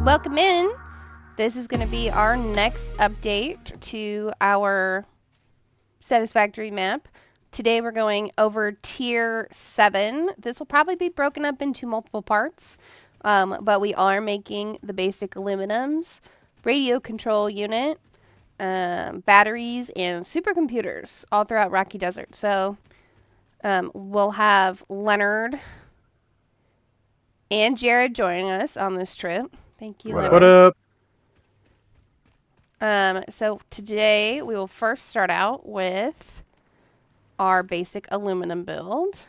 Welcome in. This is going to be our next update to our Satisfactory map. Today we're going over Tier 7. This will probably be broken up into multiple parts, but we are making the basic aluminums, radio control unit, batteries, and supercomputers all throughout Rocky Desert. So we'll have Leonard and Jared joining us on this trip. Thank you, Leonard. What up? So today we will first start out with our basic aluminum build. Is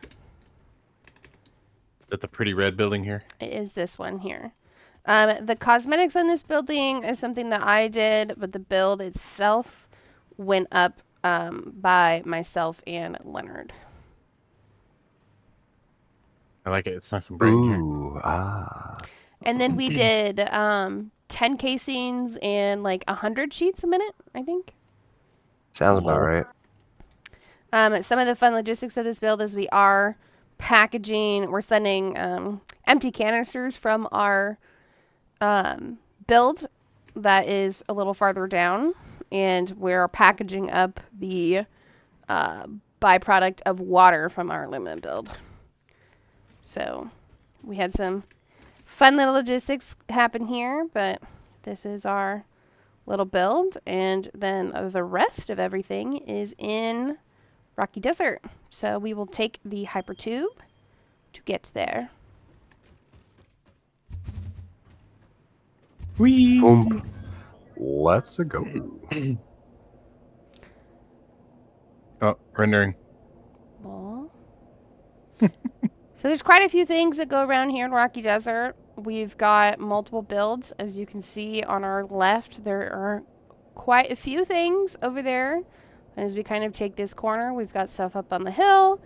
that the pretty red building here? It is this one here. The cosmetics on this building is something that I did, but the build itself went up by myself and Leonard. I like it. It's nice and bright in here. Ooh, And then we did 10 casings and like 100 sheets a minute, I think. Sounds about right. Some of the fun logistics of this build is we are packaging, we're sending empty canisters from our build that is a little farther down, and we're packaging up the byproduct of water from our aluminum build. So we had some fun little logistics happen here, but this is our little build, and then the rest of everything is in Rocky Desert. So we will take the hypertube to get there. Whee! Boom. Let's go. Oh, rendering. Well. So there's quite a few things that go around here in Rocky Desert. We've got multiple builds. As you can see on our left, there are quite a few things over there. And as we kind of take this corner, we've got stuff up on the hill,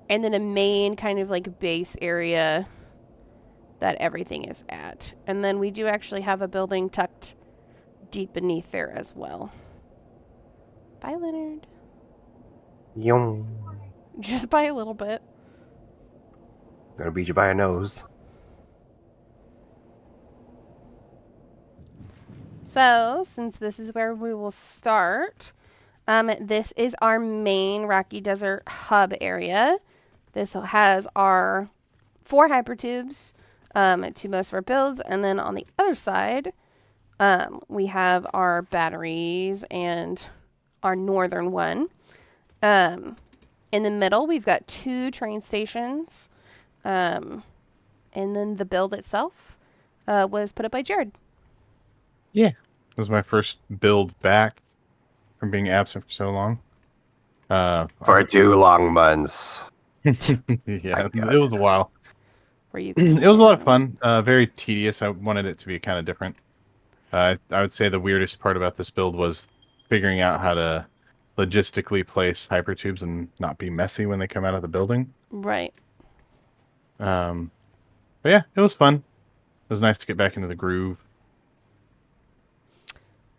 and then a main kind of like base area that everything is at. And then we do actually have a building tucked deep beneath there as well. Bye, Leonard. Yum. Just by a little bit. Gonna beat you by a nose. So, since this is where we will start, this is our main Rocky Desert hub area. This has our 4 hypertubes to most of our builds, and then on the other side, we have our batteries and our northern one. In the middle, we've got 2 train stations, and then the build itself was put up by Jared. Yeah. This was my first build back from being absent for so long. For 2 long months. Yeah, it was a while. Were you? It was a lot of fun. Very tedious. I wanted it to be kind of different. I would say the weirdest part about this build was figuring out how to logistically place hypertubes and not be messy when they come out of the building. Right. But yeah, it was fun. It was nice to get back into the groove.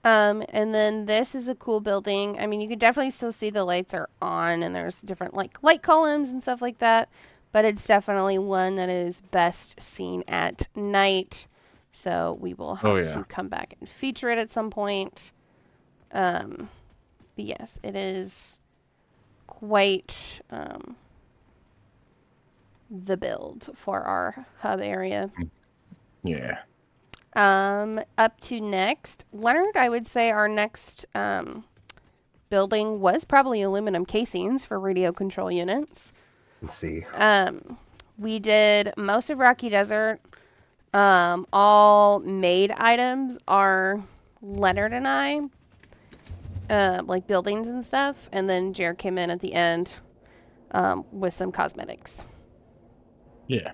And then this is a cool building. I mean, you can definitely still see the lights are on, and there's different like light columns and stuff like that, but it's definitely one that is best seen at night. So we will have to come back and feature it at some point. But yes, it is quite the build for our hub area. Yeah. Up to next, Leonard, I would say our next building was probably aluminum casings for radio control units. Let's see. We did most of Rocky Desert. All made items are Leonard and I, like buildings and stuff, and then Jared came in at the end with some cosmetics. Yeah.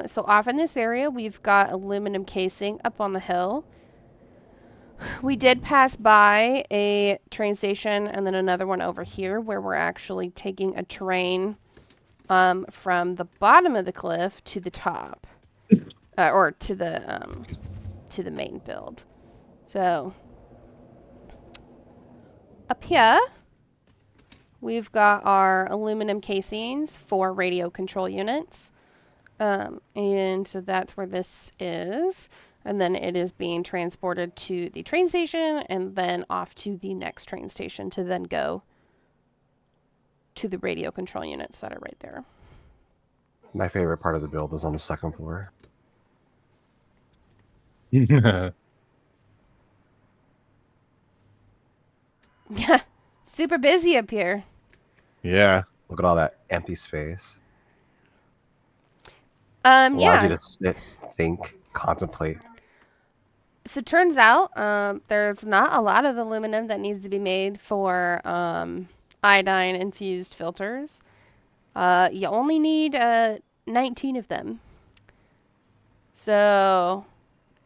So off in this area, we've got aluminum casing up on the hill. We did pass by a train station and then another one over here where we're actually taking a train from the bottom of the cliff to the top, or to the main build. So up here, we've got our aluminum casings for radio control units. And so that's where this is. And then it is being transported to the train station and then off to the next train station to then go to the radio control units that are right there. My favorite part of the build is on the second floor. Yeah, super busy up here. Yeah. Look at all that empty space. Allows Yeah. you to sit, think, contemplate. So it turns out there's not a lot of aluminum that needs to be made for iodine infused filters. You only need 19 of them. So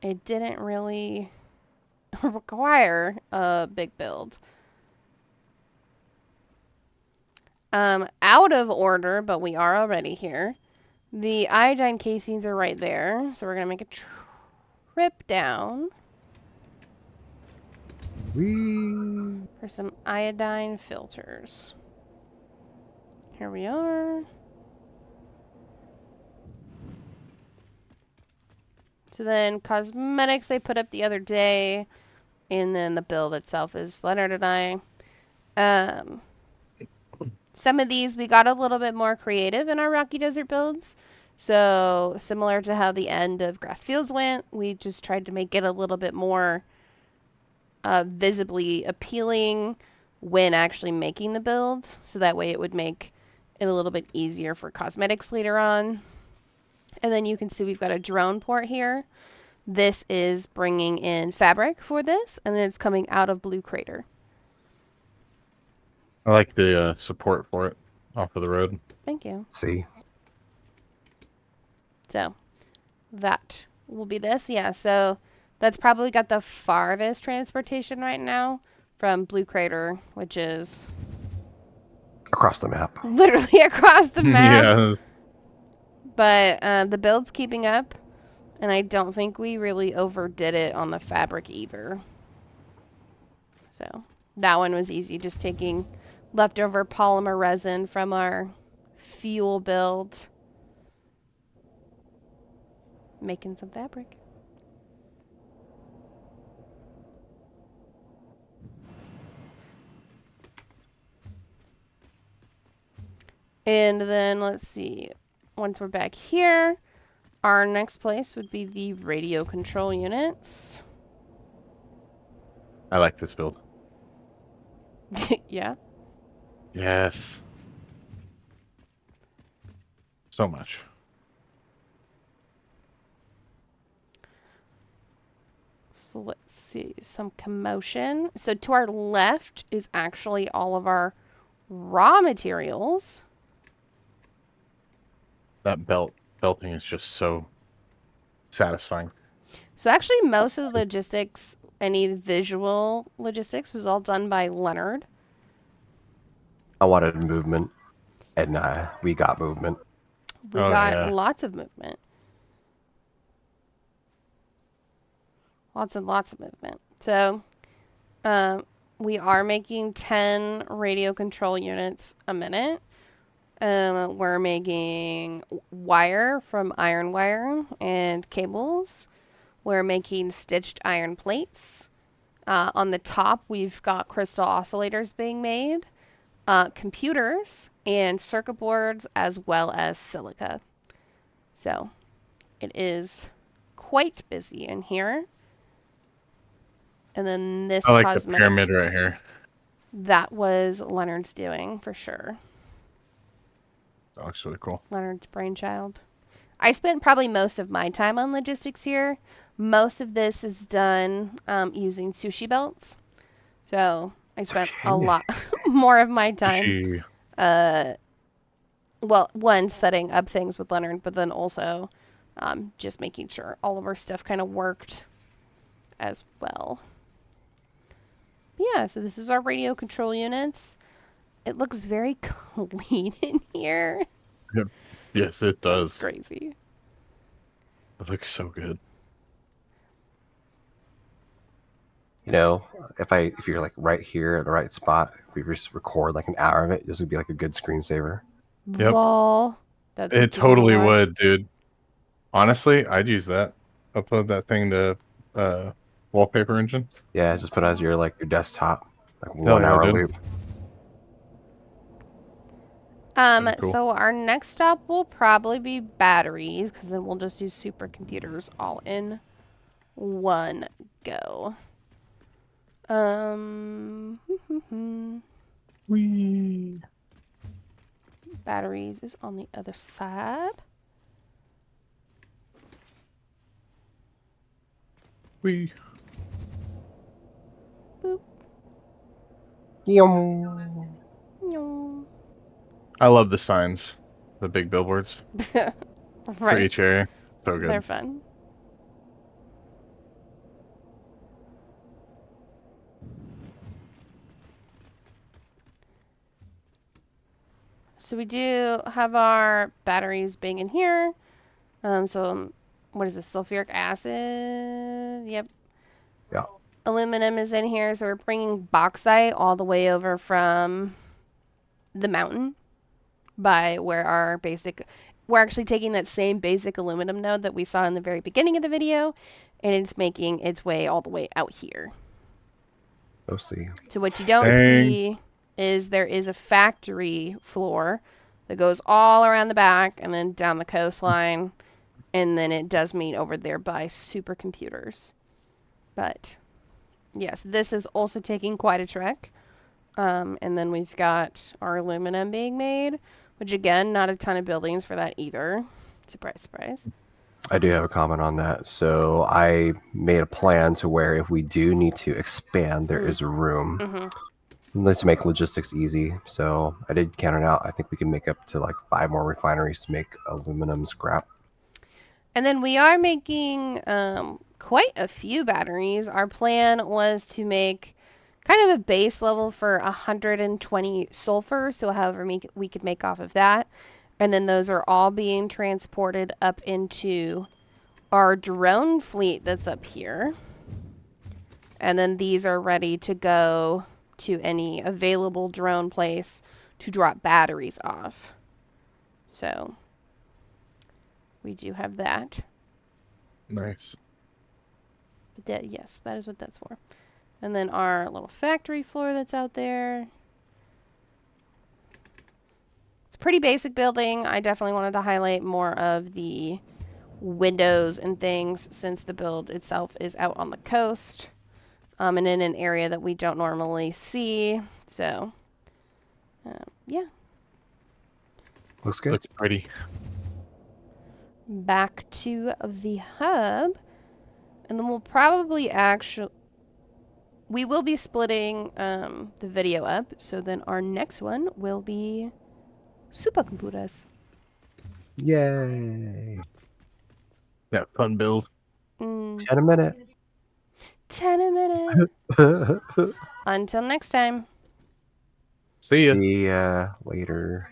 it didn't really require a big build. Out of order, but we are already here. The iodine casings are right there. So we're going to make a trip down Whee! for some iodine filters. Here we are. So then cosmetics I put up the other day, and then the build itself is Leonard and I. Some of these we got a little bit more creative in our Rocky Desert builds. So similar to how the end of Grass Fields went, we just tried to make it a little bit more visibly appealing when actually making the build. So that way it would make it a little bit easier for cosmetics later on. And then you can see we've got a drone port here. This is bringing in fabric for this, and then it's coming out of Blue Crater. I like the support for it off of the road. Thank you. See? So that will be this. Yeah, so that's probably got the farthest transportation right now from Blue Crater, which is Across the map. literally across the map. Yeah. But the build's keeping up, and I don't think we really overdid it on the fabric either. So that one was easy, just taking leftover polymer resin from our fuel build, making some fabric. And then let's see, once we're back here, our next place would be the radio control units. I like this build. Yeah. Yes. So much. So let's see, some commotion. So to our left is actually all of our raw materials. That belting is just so satisfying. So actually most of the logistics, any visual logistics was all done by Leonard. I wanted movement, and we got movement. We got lots of movement. Lots and lots of movement. So we are making 10 radio control units a minute. We're making wire from iron wire and cables. We're making stitched iron plates. On the top, we've got crystal oscillators being made, computers, and circuit boards, as well as silica. So it is quite busy in here. And then this I like the pyramid right here. That was Leonard's doing, for sure. That looks really cool. Leonard's brainchild. I spent probably most of my time on logistics here. Most of this is done using sushi belts. So I spent a lot more of my time, well, one, setting up things with Leonard, but then also just making sure all of our stuff kind of worked as well. Yeah, so this is our radio control units. It looks very clean in here. Yep. Yes, it does. That's crazy. It looks so good. You know, if you're like right here at the right spot, if we just record like an hour of it, this would be like a good screensaver. Yep. Lol. It totally would, dude. Honestly, I'd use that. Upload that thing to wallpaper engine. Yeah, just put it as your like your desktop, like Hell one yeah, hour dude. loop. That'd be cool. So our next stop will probably be batteries, because then we'll just do supercomputers all in one go. Wee. Batteries is on the other side. Wee. Boop. Yum. No. I love the signs, the big billboards for Right. each area. So good. They're fun. So we do have our batteries being in here. So what is this? Sulfuric acid. Yep. Yeah. Aluminum is in here. So we're bringing bauxite all the way over from the mountain by where our basic. We're actually taking that same basic aluminum node that we saw in the very beginning of the video, and it's making its way all the way out here. Go see. So what you don't Dang. see is there is a factory floor that goes all around the back and then down the coastline, and then it does meet over there by supercomputers. But yes, this is also taking quite a trek. And then we've got our aluminum being made, which again, not a ton of buildings for that either. Surprise, surprise. I do have a comment on that. So I made a plan to where if we do need to expand, there is room. Let's make logistics easy. So I did count it out. I think we can make up to like 5 more refineries to make aluminum scrap. And then we are making quite a few batteries. Our plan was to make kind of a base level for 120 sulfur, so however we could make off of that. And then those are all being transported up into our drone fleet that's up here. And then these are ready to go to any available drone place to drop batteries off. So we do have that. Nice. Yes, that is what that's for. And then our little factory floor that's out there. It's a pretty basic building. I definitely wanted to highlight more of the windows and things since the build itself is out on the coast. And in an area that we don't normally see. So, yeah. Looks good. Looks pretty. Back to the hub. And then we'll probably we will be splitting the video up. So then our next one will be supercomputers. Yay. Yeah, fun build. 10 a minute. 10 a minute. Until next time. See ya. See ya later.